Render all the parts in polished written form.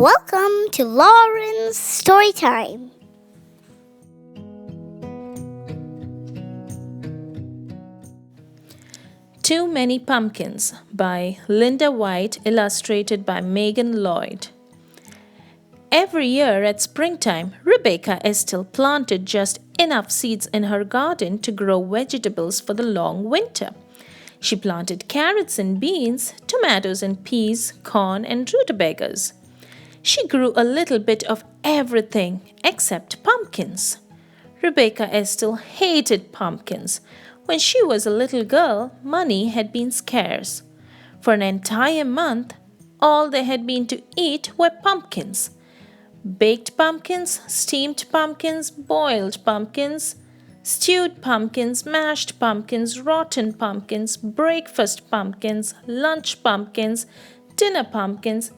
Welcome to Lauren's Story Time. Too Many Pumpkins by Linda White, illustrated by Megan Lloyd. Every year at springtime, Rebecca Estelle planted just enough seeds in her garden to grow vegetables for the long winter. She planted carrots and beans, tomatoes and peas, corn and rutabagas. She grew a little bit of everything except pumpkins. Rebecca Estelle hated pumpkins. When she was a little girl, money had been scarce. For an entire month, all there had been to eat were pumpkins. Baked pumpkins, steamed pumpkins, boiled pumpkins, stewed pumpkins, mashed pumpkins, rotten pumpkins, breakfast pumpkins, lunch pumpkins, dinner pumpkins.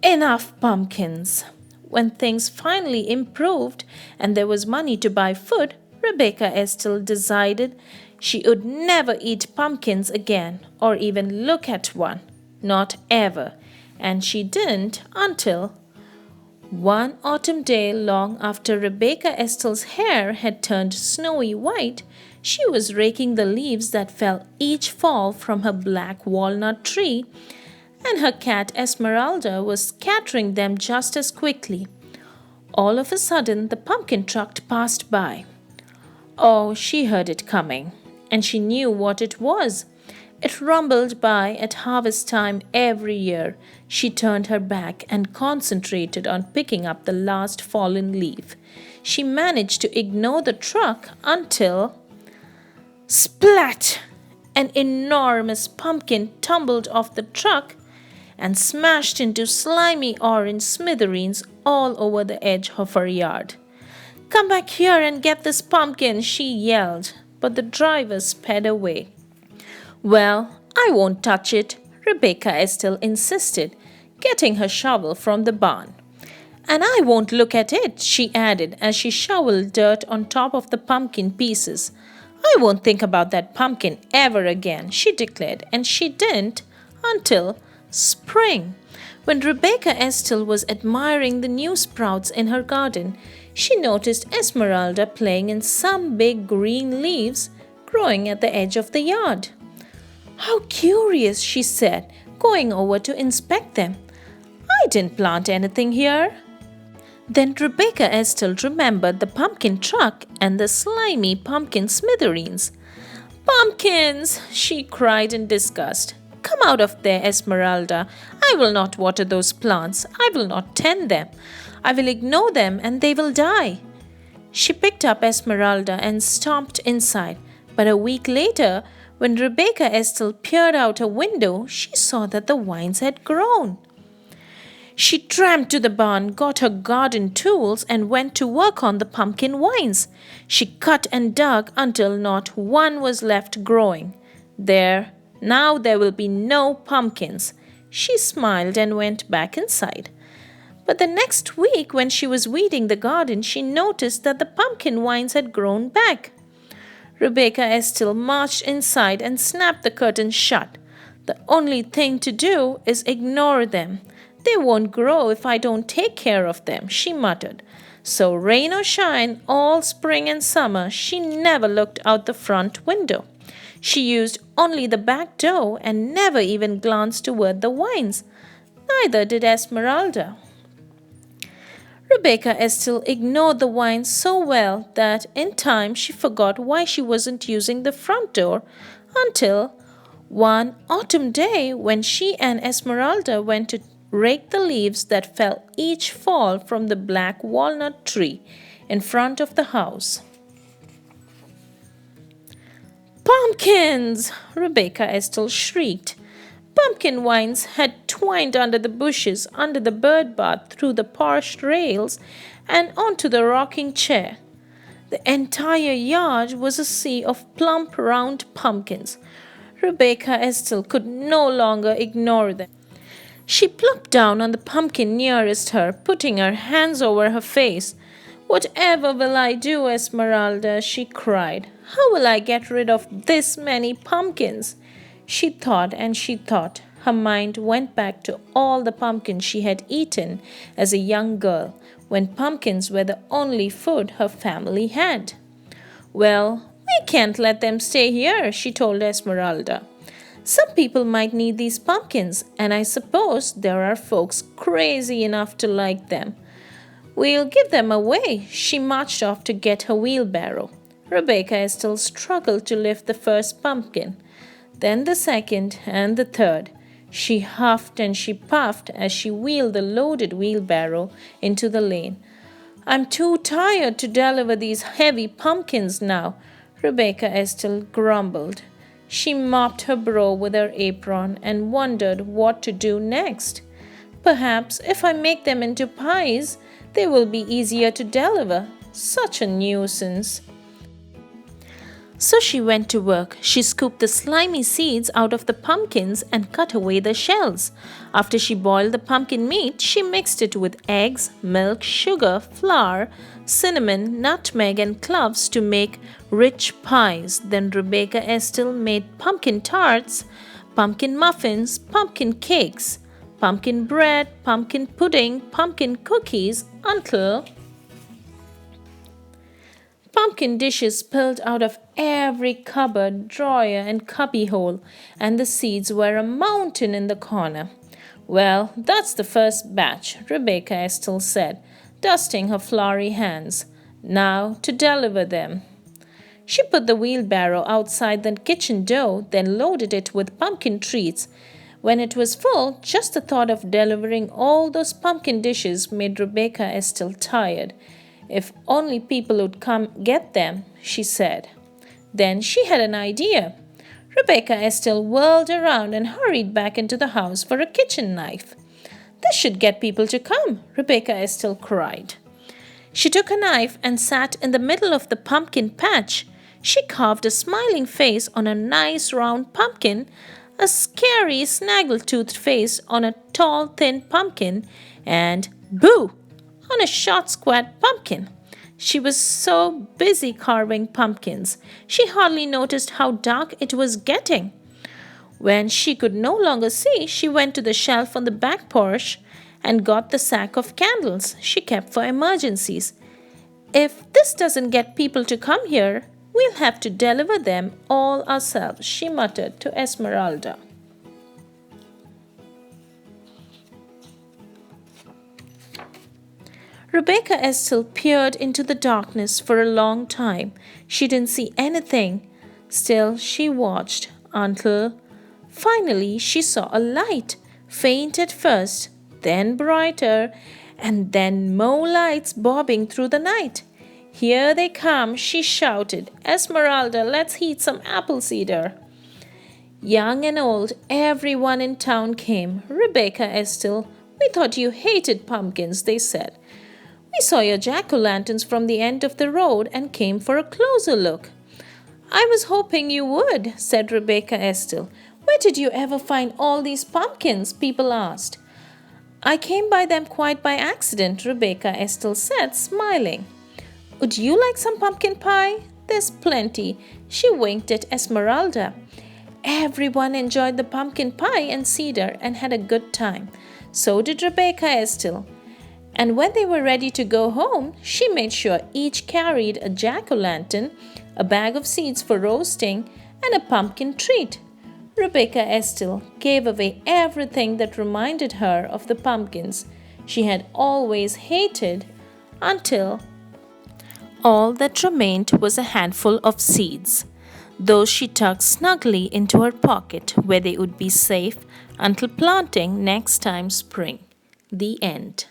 Enough pumpkins. When things finally improved and there was money to buy food, Rebecca Estelle decided she would never eat pumpkins again or even look at one. Not ever. And she didn't until one autumn day, long after Rebecca Estelle's hair had turned snowy white, she was raking the leaves that fell each fall from her black walnut tree, and her cat Esmeralda was scattering them just as quickly. All of a sudden, the pumpkin truck passed by. Oh, she heard it coming, and she knew what it was. It rumbled by at harvest time every year. She turned her back and concentrated on picking up the last fallen leaf. She managed to ignore the truck until splat! An enormous pumpkin tumbled off the truck and smashed into slimy orange smithereens all over the edge of her yard. "Come back here and get this pumpkin," she yelled, but the driver sped away. "Well, I won't touch it," Rebecca Estelle insisted, getting her shovel from the barn. "And I won't look at it," she added as she shoveled dirt on top of the pumpkin pieces. "I won't think about that pumpkin ever again," she declared, and she didn't until spring. When Rebecca Estelle was admiring the new sprouts in her garden, she noticed Esmeralda playing in some big green leaves growing at the edge of the yard. "How curious," she said, going over to inspect them. "I didn't plant anything here." Then Rebecca Estelle remembered the pumpkin truck and the slimy pumpkin smithereens. "Pumpkins!" she cried in disgust. "Come out of there, Esmeralda. I will not water those plants. I will not tend them. I will ignore them and they will die." She picked up Esmeralda and stomped inside. But a week later, when Rebecca Estelle peered out a window, she saw that the vines had grown. She tramped to the barn, got her garden tools, and went to work on the pumpkin vines. She cut and dug until not one was left growing. Now there will be no pumpkins. She smiled and went back inside. But the next week, when she was weeding the garden, she noticed that the pumpkin vines had grown back. Rebecca Estelle marched inside and snapped the curtain shut. "The only thing to do is ignore them. They won't grow if I don't take care of them," she muttered. So rain or shine, all spring and summer, she never looked out the front window. She used only the back door and never even glanced toward the vines. Neither did Esmeralda. Rebecca Estelle ignored the vines so well that in time she forgot why she wasn't using the front door until one autumn day when she and Esmeralda went to rake the leaves that fell each fall from the black walnut tree in front of the house. "Pumpkins!" Rebecca Estelle shrieked. Pumpkin vines had twined under the bushes, under the bird bath, through the porch rails, and onto the rocking chair. The entire yard was a sea of plump, round pumpkins. Rebecca Estelle could no longer ignore them. She plucked down on the pumpkin nearest her, putting her hands over her face. "Whatever will I do, Esmeralda?" she cried. "How will I get rid of this many pumpkins?" She thought and she thought. Her mind went back to all the pumpkins she had eaten as a young girl, when pumpkins were the only food her family had. Well, we can't let them stay here, she told Esmeralda. Some people might need these pumpkins, and I suppose there are folks crazy enough to like them. We'll give them away. She marched off to get her wheelbarrow. Rebecca still struggled to lift the first pumpkin, then the second and the third. She huffed and she puffed as she wheeled the loaded wheelbarrow into the lane. I'm too tired to deliver these heavy pumpkins now, Rebecca Estelle grumbled. She mopped her brow with her apron and wondered what to do next. Perhaps if I make them into pies, they will be easier to deliver. Such a nuisance. So she went to work. She scooped the slimy seeds out of the pumpkins and cut away the shells. After she boiled the pumpkin meat, she mixed it with eggs, milk, sugar, flour, cinnamon, nutmeg, and cloves to make rich pies. Then Rebecca Estelle made pumpkin tarts, pumpkin muffins, pumpkin cakes, pumpkin bread, pumpkin pudding, pumpkin cookies, until pumpkin dishes spilled out of every cupboard, drawer, and cubbyhole, and the seeds were a mountain in the corner. Well, that's the first batch, Rebecca Estelle said, dusting her floury hands. Now to deliver them. She put the wheelbarrow outside the kitchen door, then loaded it with pumpkin treats. When it was full, just the thought of delivering all those pumpkin dishes made Rebecca Estelle tired. If only people would come get them, she said. Then she had an idea. Rebecca Estelle whirled around and hurried back into the house for a kitchen knife. This should get people to come, Rebecca Estelle cried. She took a knife and sat in the middle of the pumpkin patch. She carved a smiling face on a nice round pumpkin, a scary snaggle-toothed face on a tall thin pumpkin, and boo! On a short squat pumpkin. She was so busy carving pumpkins, she hardly noticed how dark it was getting. When she could no longer see, she went to the shelf on the back porch and got the sack of candles she kept for emergencies. If this doesn't get people to come here, we'll have to deliver them all ourselves, she muttered to Esmeralda. Rebecca Estelle peered into the darkness for a long time. She didn't see anything. Still, she watched until finally she saw a light, faint at first, then brighter, and then more lights bobbing through the night. Here they come, she shouted. Esmeralda, let's heat some apple cider. Young and old, everyone in town came. Rebecca Estelle, we thought you hated pumpkins, they said. We saw your jack-o'-lanterns from the end of the road and came for a closer look. I was hoping you would, said Rebecca Estelle. Where did you ever find all these pumpkins? People asked. I came by them quite by accident, Rebecca Estelle said, smiling. Would you like some pumpkin pie? There's plenty. She winked at Esmeralda. Everyone enjoyed the pumpkin pie and cider and had a good time. So did Rebecca Estelle. And when they were ready to go home, she made sure each carried a jack-o'-lantern, a bag of seeds for roasting, and a pumpkin treat. Rebecca Estelle gave away everything that reminded her of the pumpkins she had always hated, until all that remained was a handful of seeds. Those she tucked snugly into her pocket, where they would be safe until planting next time spring. The end.